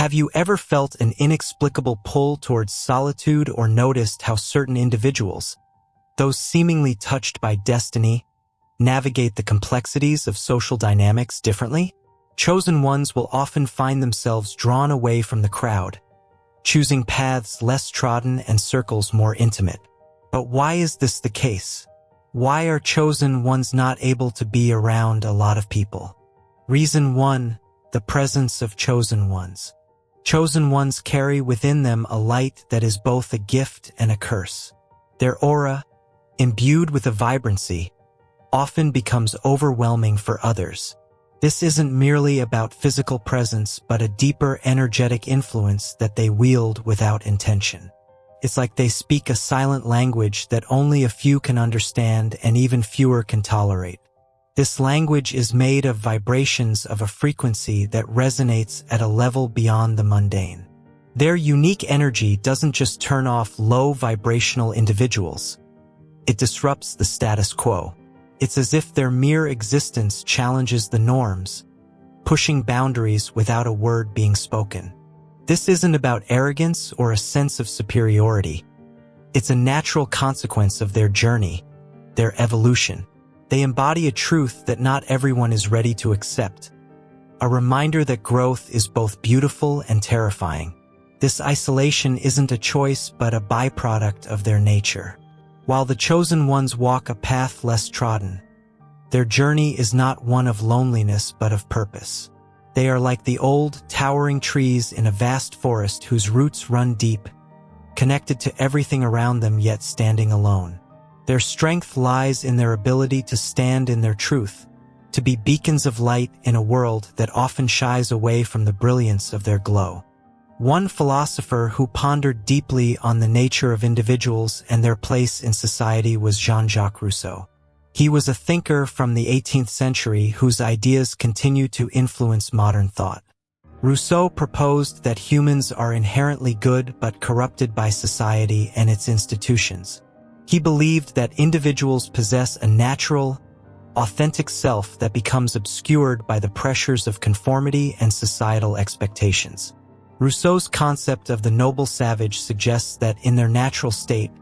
Have you ever felt an inexplicable pull towards solitude or noticed how certain individuals, those seemingly touched by destiny, navigate the complexities of social dynamics differently? Chosen ones will often find themselves drawn away from the crowd, choosing paths less trodden and circles more intimate. But why is this the case? Why are chosen ones not able to be around a lot of people? Reason 1. The presence of chosen ones. Chosen ones carry within them a light that is both a gift and a curse. Their aura, imbued with a vibrancy, often becomes overwhelming for others. This isn't merely about physical presence, but a deeper energetic influence that they wield without intention. It's like they speak a silent language that only a few can understand and even fewer can tolerate. This language is made of vibrations of a frequency that resonates at a level beyond the mundane. Their unique energy doesn't just turn off low vibrational individuals. It disrupts the status quo. It's as if their mere existence challenges the norms, pushing boundaries without a word being spoken. This isn't about arrogance or a sense of superiority. It's a natural consequence of their journey, their evolution. They embody a truth that not everyone is ready to accept, a reminder that growth is both beautiful and terrifying. This isolation isn't a choice but a byproduct of their nature. While the chosen ones walk a path less trodden, their journey is not one of loneliness but of purpose. They are like the old, towering trees in a vast forest whose roots run deep, connected to everything around them yet standing alone. Their strength lies in their ability to stand in their truth, to be beacons of light in a world that often shies away from the brilliance of their glow. One philosopher who pondered deeply on the nature of individuals and their place in society was Jean-Jacques Rousseau. He was a thinker from the 18th century whose ideas continue to influence modern thought. Rousseau proposed that humans are inherently good but corrupted by society and its institutions. He believed that individuals possess a natural, authentic self that becomes obscured by the pressures of conformity and societal expectations. Rousseau's concept of the noble savage suggests that in their natural state,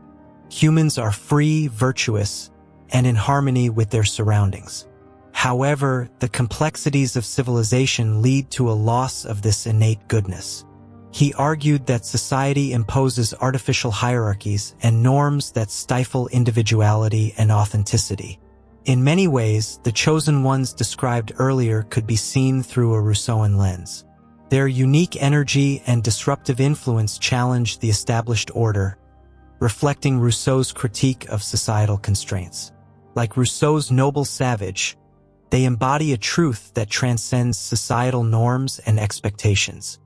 humans are free, virtuous, and in harmony with their surroundings. However, the complexities of civilization lead to a loss of this innate goodness. He argued that society imposes artificial hierarchies and norms that stifle individuality and authenticity. In many ways, the chosen ones described earlier could be seen through a Rousseauan lens. Their unique energy and disruptive influence challenge the established order, reflecting Rousseau's critique of societal constraints. Like Rousseau's noble savage, they embody a truth that transcends societal norms and expectations.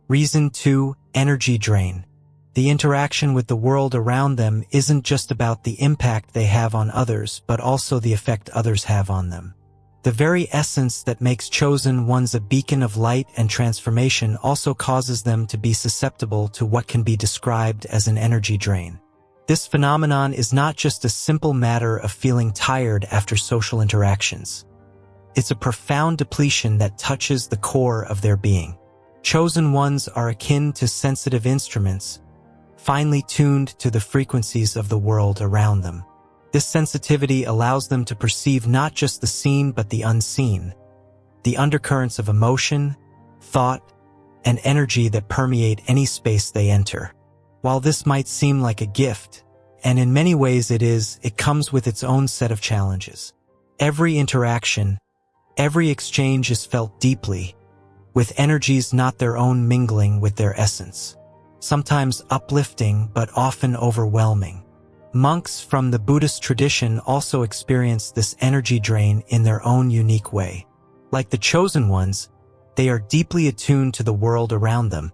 Reason 2. Energy drain. The interaction with the world around them isn't just about the impact they have on others, but also the effect others have on them. The very essence that makes chosen ones a beacon of light and transformation also causes them to be susceptible to what can be described as an energy drain. This phenomenon is not just a simple matter of feeling tired after social interactions. It's a profound depletion that touches the core of their being. Chosen ones are akin to sensitive instruments, finely tuned to the frequencies of the world around them. This sensitivity allows them to perceive not just the seen but the unseen, the undercurrents of emotion, thought, and energy that permeate any space they enter. While this might seem like a gift, and in many ways it is, it comes with its own set of challenges. Every interaction, every exchange is felt deeply, with energies not their own mingling with their essence. Sometimes uplifting, but often overwhelming. Monks from the Buddhist tradition also experience this energy drain in their own unique way. Like the chosen ones, they are deeply attuned to the world around them,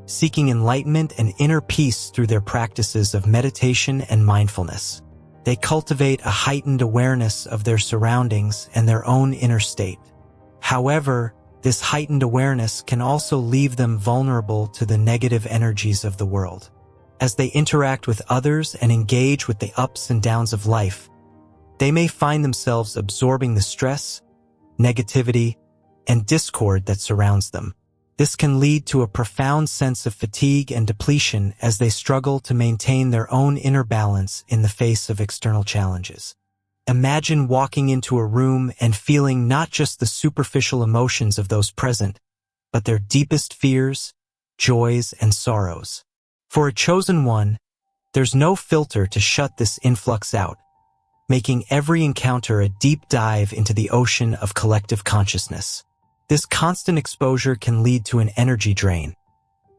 seeking enlightenment and inner peace through their practices of meditation and mindfulness. They cultivate a heightened awareness of their surroundings and their own inner state. However, this heightened awareness can also leave them vulnerable to the negative energies of the world. As they interact with others and engage with the ups and downs of life, they may find themselves absorbing the stress, negativity, and discord that surrounds them. This can lead to a profound sense of fatigue and depletion as they struggle to maintain their own inner balance in the face of external challenges. Imagine walking into a room and feeling not just the superficial emotions of those present, but their deepest fears, joys, and sorrows. For a chosen one, there's no filter to shut this influx out, making every encounter a deep dive into the ocean of collective consciousness. This constant exposure can lead to an energy drain,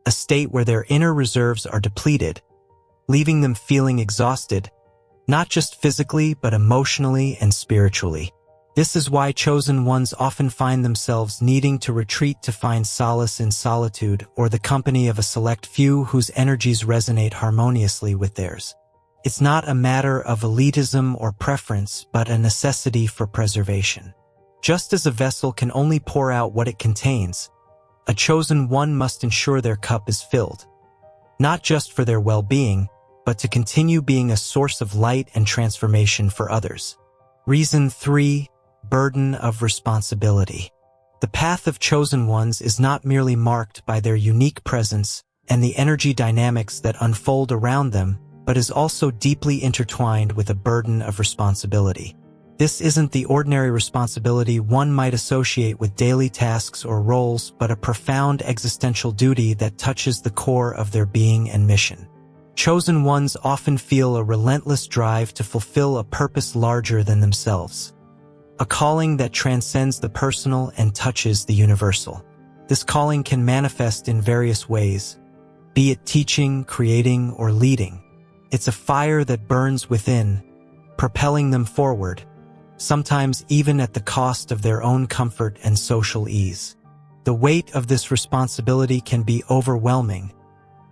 a state where their inner reserves are depleted, leaving them feeling exhausted, not just physically but emotionally and spiritually. This is why chosen ones often find themselves needing to retreat to find solace in solitude or the company of a select few whose energies resonate harmoniously with theirs. It's not a matter of elitism or preference, but a necessity for preservation. Just as a vessel can only pour out what it contains, a chosen one must ensure their cup is filled, not just for their well-being, but to continue being a source of light and transformation for others. Reason 3. Burden of responsibility. The path of chosen ones is not merely marked by their unique presence and the energy dynamics that unfold around them, but is also deeply intertwined with a burden of responsibility. This isn't the ordinary responsibility one might associate with daily tasks or roles, but a profound existential duty that touches the core of their being and mission. Chosen ones often feel a relentless drive to fulfill a purpose larger than themselves, a calling that transcends the personal and touches the universal. This calling can manifest in various ways, be it teaching, creating, or leading. It's a fire that burns within, propelling them forward, sometimes even at the cost of their own comfort and social ease. The weight of this responsibility can be overwhelming,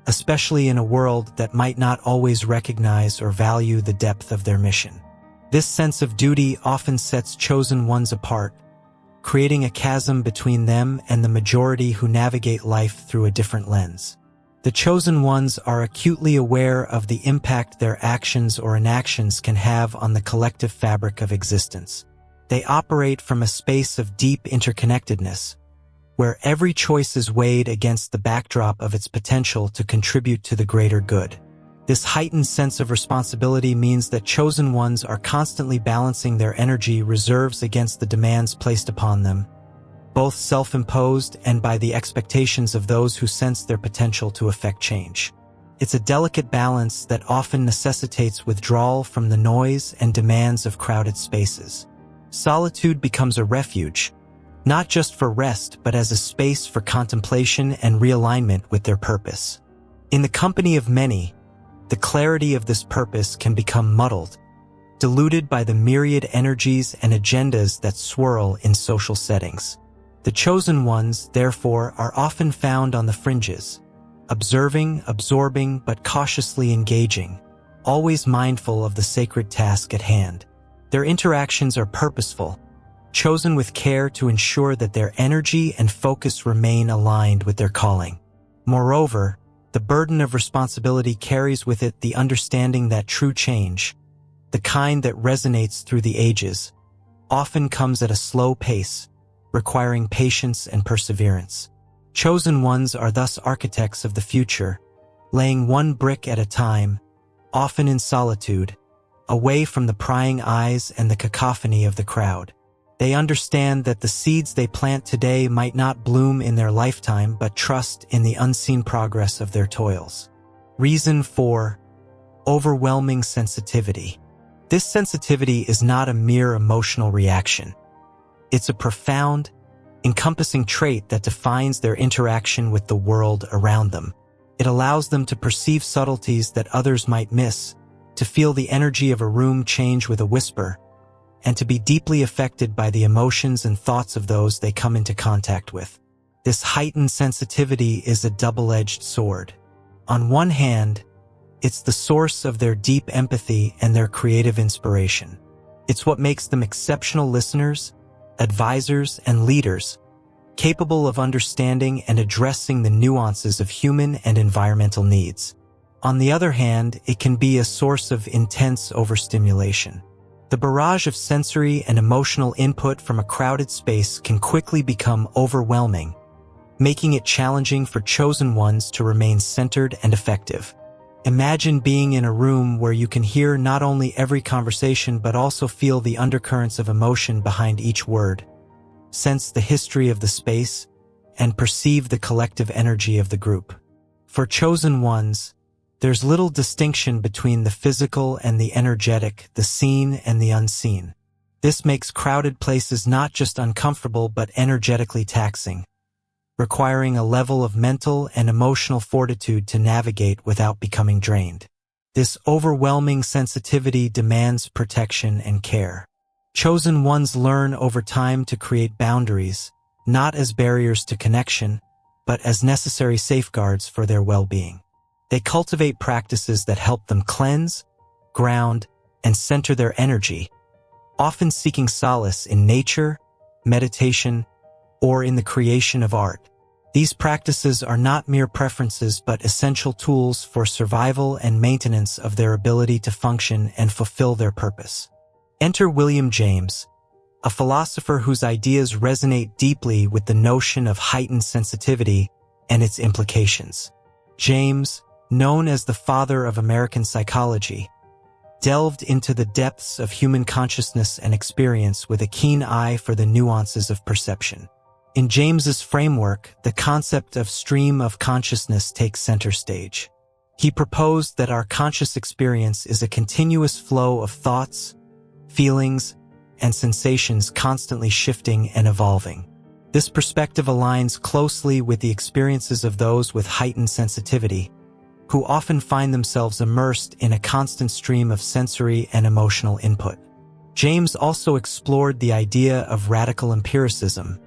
especially in a world that might not always recognize or value the depth of their mission. This sense of duty often sets chosen ones apart, creating a chasm between them and the majority who navigate life through a different lens. The chosen ones are acutely aware of the impact their actions or inactions can have on the collective fabric of existence. They operate from a space of deep interconnectedness, where every choice is weighed against the backdrop of its potential to contribute to the greater good. This heightened sense of responsibility means that chosen ones are constantly balancing their energy reserves against the demands placed upon them, both self-imposed and by the expectations of those who sense their potential to affect change. It's a delicate balance that often necessitates withdrawal from the noise and demands of crowded spaces. Solitude becomes a refuge, not just for rest but as a space for contemplation and realignment with their purpose. In the company of many, the clarity of this purpose can become muddled, diluted by the myriad energies and agendas that swirl in social settings. The chosen ones, therefore, are often found on the fringes, observing, absorbing, but cautiously engaging, always mindful of the sacred task at hand. Their interactions are purposeful, chosen with care to ensure that their energy and focus remain aligned with their calling. Moreover, the burden of responsibility carries with it the understanding that true change, the kind that resonates through the ages, often comes at a slow pace, requiring patience and perseverance. Chosen ones are thus architects of the future, laying one brick at a time, often in solitude, away from the prying eyes and the cacophony of the crowd. They understand that the seeds they plant today might not bloom in their lifetime, but trust in the unseen progress of their toils. Reason 4. Overwhelming sensitivity. This sensitivity is not a mere emotional reaction. It's a profound, encompassing trait that defines their interaction with the world around them. It allows them to perceive subtleties that others might miss, to feel the energy of a room change with a whisper, and to be deeply affected by the emotions and thoughts of those they come into contact with. This heightened sensitivity is a double-edged sword. On one hand, it's the source of their deep empathy and their creative inspiration. It's what makes them exceptional listeners, advisors, and leaders, capable of understanding and addressing the nuances of human and environmental needs. On the other hand, it can be a source of intense overstimulation. The barrage of sensory and emotional input from a crowded space can quickly become overwhelming, making it challenging for chosen ones to remain centered and effective. Imagine being in a room where you can hear not only every conversation but also feel the undercurrents of emotion behind each word, sense the history of the space, and perceive the collective energy of the group. For chosen ones, there's little distinction between the physical and the energetic, the seen and the unseen. This makes crowded places not just uncomfortable but energetically taxing, requiring a level of mental and emotional fortitude to navigate without becoming drained. This overwhelming sensitivity demands protection and care. Chosen ones learn over time to create boundaries, not as barriers to connection, but as necessary safeguards for their well-being. They cultivate practices that help them cleanse, ground, and center their energy, often seeking solace in nature, meditation, or in the creation of art. These practices are not mere preferences but essential tools for survival and maintenance of their ability to function and fulfill their purpose. Enter William James, a philosopher whose ideas resonate deeply with the notion of heightened sensitivity and its implications. James, known as the father of American psychology, delved into the depths of human consciousness and experience with a keen eye for the nuances of perception. In James's framework, the concept of stream of consciousness takes center stage. He proposed that our conscious experience is a continuous flow of thoughts, feelings, and sensations constantly shifting and evolving. This perspective aligns closely with the experiences of those with heightened sensitivity, who often find themselves immersed in a constant stream of sensory and emotional input. James also explored the idea of radical empiricism,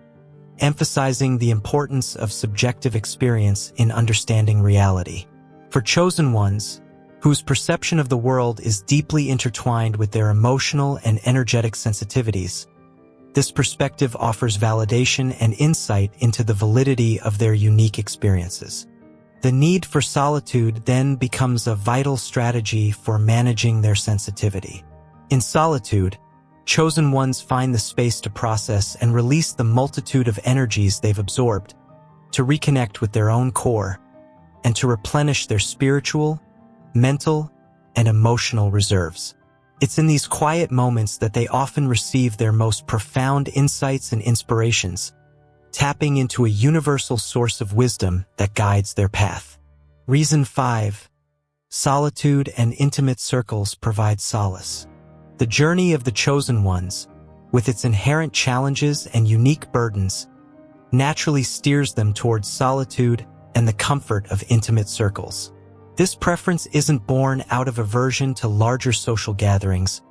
emphasizing the importance of subjective experience in understanding reality. For chosen ones, whose perception of the world is deeply intertwined with their emotional and energetic sensitivities, this perspective offers validation and insight into the validity of their unique experiences. The need for solitude then becomes a vital strategy for managing their sensitivity. In solitude, chosen ones find the space to process and release the multitude of energies they've absorbed, to reconnect with their own core, and to replenish their spiritual, mental, and emotional reserves. It's in these quiet moments that they often receive their most profound insights and inspirations, tapping into a universal source of wisdom that guides their path. Reason 5. Solitude and intimate circles provide solace. The journey of the chosen ones, with its inherent challenges and unique burdens, naturally steers them towards solitude and the comfort of intimate circles. This preference isn't born out of aversion to larger social gatherings,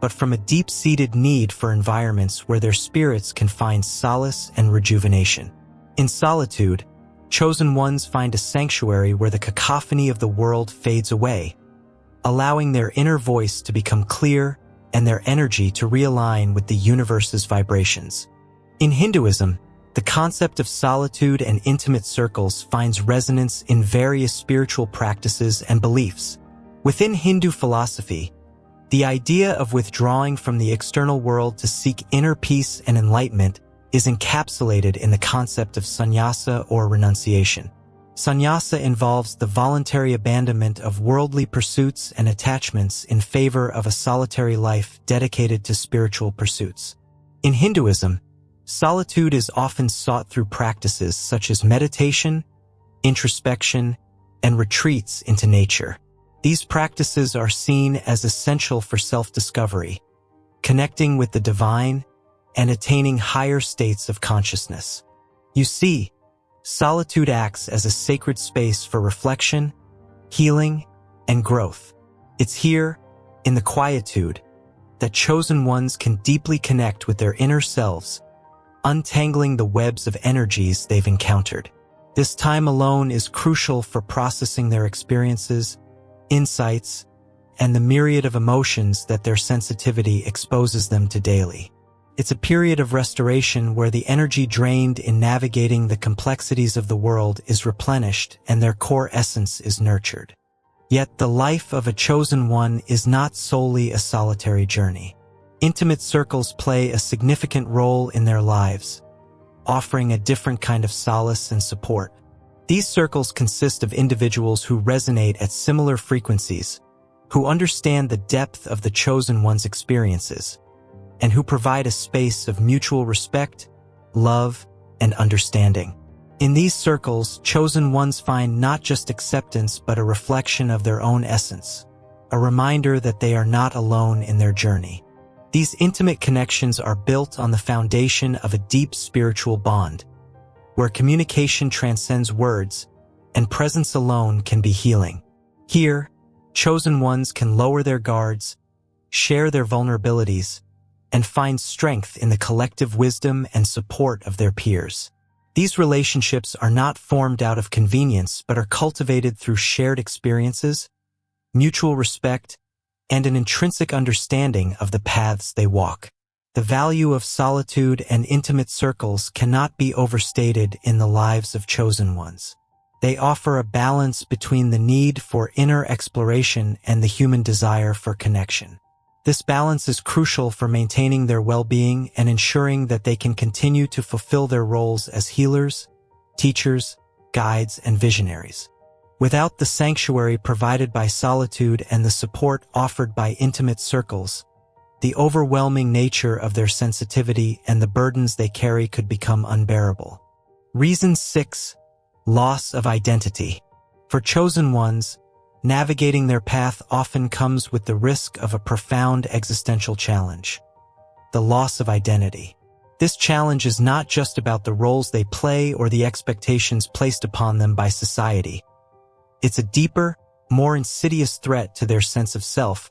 but from a deep-seated need for environments where their spirits can find solace and rejuvenation. In solitude, chosen ones find a sanctuary where the cacophony of the world fades away, allowing their inner voice to become clear and their energy to realign with the universe's vibrations. In Hinduism, the concept of solitude and intimate circles finds resonance in various spiritual practices and beliefs. Within Hindu philosophy, the idea of withdrawing from the external world to seek inner peace and enlightenment is encapsulated in the concept of sannyasa or renunciation. Sannyasa involves the voluntary abandonment of worldly pursuits and attachments in favor of a solitary life dedicated to spiritual pursuits. In Hinduism, solitude is often sought through practices such as meditation, introspection, and retreats into nature. These practices are seen as essential for self-discovery, connecting with the divine, and attaining higher states of consciousness. You see, solitude acts as a sacred space for reflection, healing, and growth. It's here, in the quietude, that chosen ones can deeply connect with their inner selves, untangling the webs of energies they've encountered. This time alone is crucial for processing their experiences, insights, and the myriad of emotions that their sensitivity exposes them to daily. It's a period of restoration where the energy drained in navigating the complexities of the world is replenished and their core essence is nurtured. Yet the life of a chosen one is not solely a solitary journey. Intimate circles play a significant role in their lives, offering a different kind of solace and support. These circles consist of individuals who resonate at similar frequencies, who understand the depth of the chosen one's experiences, and who provide a space of mutual respect, love, and understanding. In these circles, chosen ones find not just acceptance but a reflection of their own essence, a reminder that they are not alone in their journey. These intimate connections are built on the foundation of a deep spiritual bond, where communication transcends words and presence alone can be healing. Here, chosen ones can lower their guards, share their vulnerabilities, and find strength in the collective wisdom and support of their peers. These relationships are not formed out of convenience but are cultivated through shared experiences, mutual respect, and an intrinsic understanding of the paths they walk. The value of solitude and intimate circles cannot be overstated in the lives of chosen ones. They offer a balance between the need for inner exploration and the human desire for connection. This balance is crucial for maintaining their well-being and ensuring that they can continue to fulfill their roles as healers, teachers, guides, and visionaries. Without the sanctuary provided by solitude and the support offered by intimate circles, the overwhelming nature of their sensitivity and the burdens they carry could become unbearable. Reason 6. Loss of identity. For chosen ones, navigating their path often comes with the risk of a profound existential challenge: the loss of identity. This challenge is not just about the roles they play or the expectations placed upon them by society. It's a deeper, more insidious threat to their sense of self,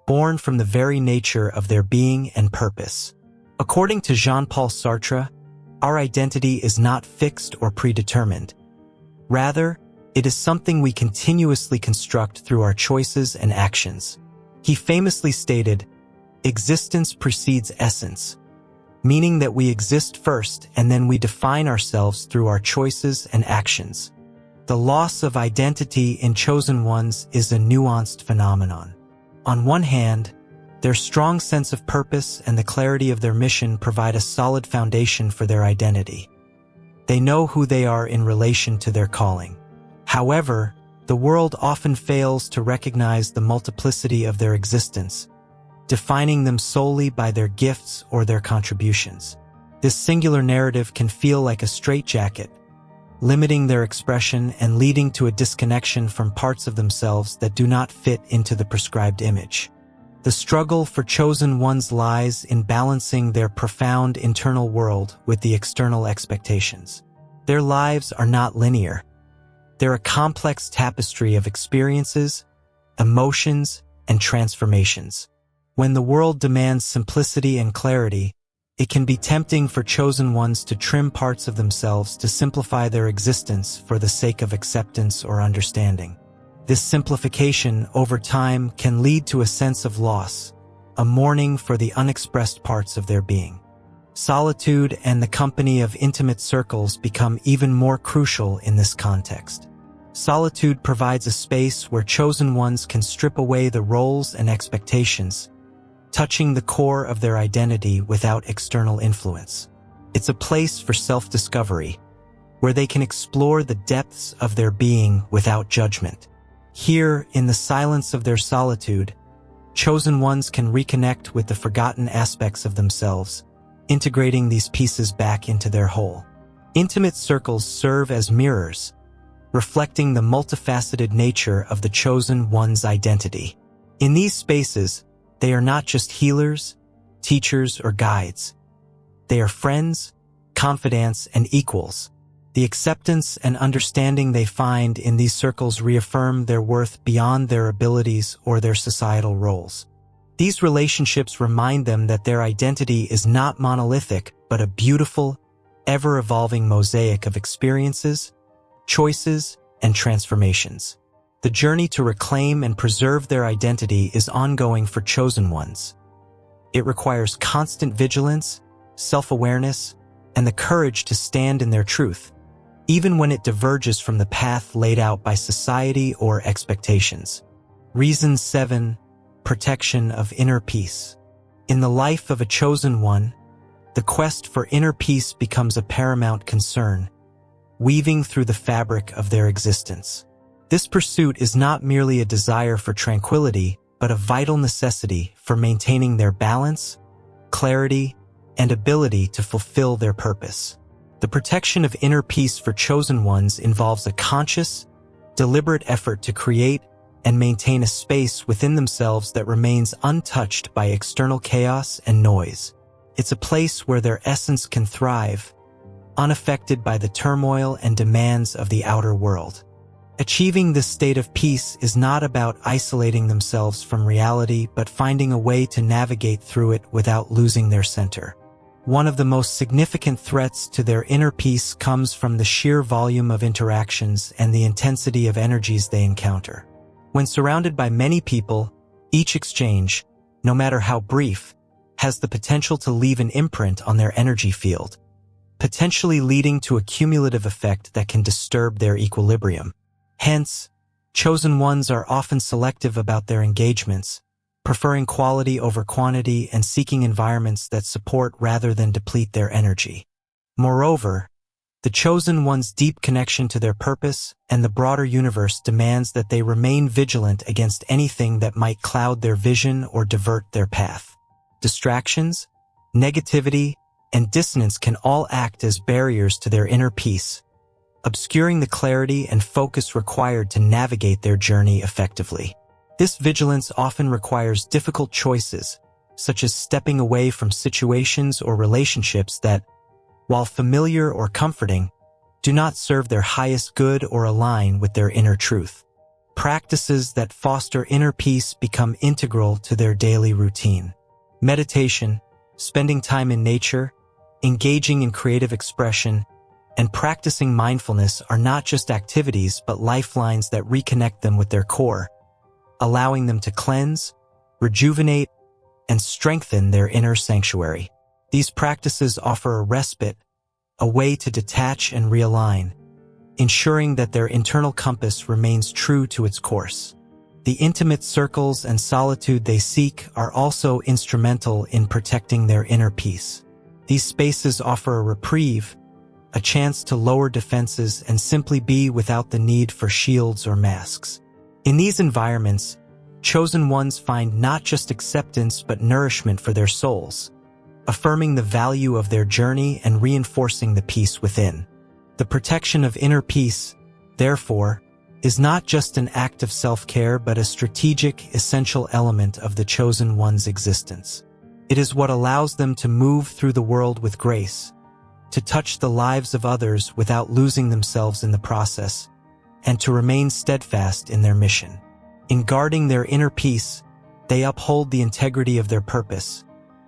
born from the very nature of their being and purpose. According to Jean-Paul Sartre, our identity is not fixed or predetermined. Rather, it is something we continuously construct through our choices and actions. He famously stated, "Existence precedes essence," meaning that we exist first and then we define ourselves through our choices and actions. The loss of identity in chosen ones is a nuanced phenomenon. On one hand, their strong sense of purpose and the clarity of their mission provide a solid foundation for their identity. They know who they are in relation to their calling. However, the world often fails to recognize the multiplicity of their existence, defining them solely by their gifts or their contributions. This singular narrative can feel like a straitjacket, limiting their expression and leading to a disconnection from parts of themselves that do not fit into the prescribed image. The struggle for chosen ones lies in balancing their profound internal world with the external expectations. Their lives are not linear. They're a complex tapestry of experiences, emotions, and transformations. When the world demands simplicity and clarity, it can be tempting for chosen ones to trim parts of themselves to simplify their existence for the sake of acceptance or understanding. This simplification, over time, can lead to a sense of loss, a mourning for the unexpressed parts of their being. Solitude and the company of intimate circles become even more crucial in this context. Solitude provides a space where chosen ones can strip away the roles and expectations, touching the core of their identity without external influence. It's a place for self-discovery, where they can explore the depths of their being without judgment. Here, in the silence of their solitude, chosen ones can reconnect with the forgotten aspects of themselves, integrating these pieces back into their whole. Intimate circles serve as mirrors, reflecting the multifaceted nature of the chosen one's identity. In these spaces, they are not just healers, teachers, or guides. They are friends, confidants, and equals. The acceptance and understanding they find in these circles reaffirm their worth beyond their abilities or their societal roles. These relationships remind them that their identity is not monolithic, but a beautiful, ever-evolving mosaic of experiences, choices, and transformations. The journey to reclaim and preserve their identity is ongoing for chosen ones. It requires constant vigilance, self-awareness, and the courage to stand in their truth, even when it diverges from the path laid out by society or expectations. Reason 7. Protection of inner peace. In the life of a chosen one, the quest for inner peace becomes a paramount concern, weaving through the fabric of their existence. This pursuit is not merely a desire for tranquility, but a vital necessity for maintaining their balance, clarity, and ability to fulfill their purpose. The protection of inner peace for chosen ones involves a conscious, deliberate effort to create and maintain a space within themselves that remains untouched by external chaos and noise. It's a place where their essence can thrive, unaffected by the turmoil and demands of the outer world. Achieving this state of peace is not about isolating themselves from reality, but finding a way to navigate through it without losing their center. One of the most significant threats to their inner peace comes from the sheer volume of interactions and the intensity of energies they encounter. When surrounded by many people, each exchange, no matter how brief, has the potential to leave an imprint on their energy field, potentially leading to a cumulative effect that can disturb their equilibrium. Hence, chosen ones are often selective about their engagements, preferring quality over quantity and seeking environments that support rather than deplete their energy. Moreover, the chosen one's deep connection to their purpose and the broader universe demands that they remain vigilant against anything that might cloud their vision or divert their path. Distractions, negativity, and dissonance can all act as barriers to their inner peace, obscuring the clarity and focus required to navigate their journey effectively. This vigilance often requires difficult choices, such as stepping away from situations or relationships that, while familiar or comforting, do not serve their highest good or align with their inner truth. Practices that foster inner peace become integral to their daily routine. Meditation, spending time in nature, engaging in creative expression, and practicing mindfulness are not just activities but lifelines that reconnect them with their core, allowing them to cleanse, rejuvenate, and strengthen their inner sanctuary. These practices offer a respite, a way to detach and realign, ensuring that their internal compass remains true to its course. The intimate circles and solitude they seek are also instrumental in protecting their inner peace. These spaces offer a reprieve, a chance to lower defenses and simply be without the need for shields or masks. In these environments, chosen ones find not just acceptance but nourishment for their souls, affirming the value of their journey and reinforcing the peace within. The protection of inner peace, therefore, is not just an act of self-care but a strategic, essential element of the chosen one's existence. It is what allows them to move through the world with grace, to touch the lives of others without losing themselves in the process, and to remain steadfast in their mission. In guarding their inner peace, they uphold the integrity of their purpose,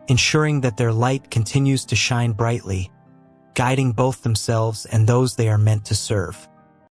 ensuring that their light continues to shine brightly, guiding both themselves and those they are meant to serve.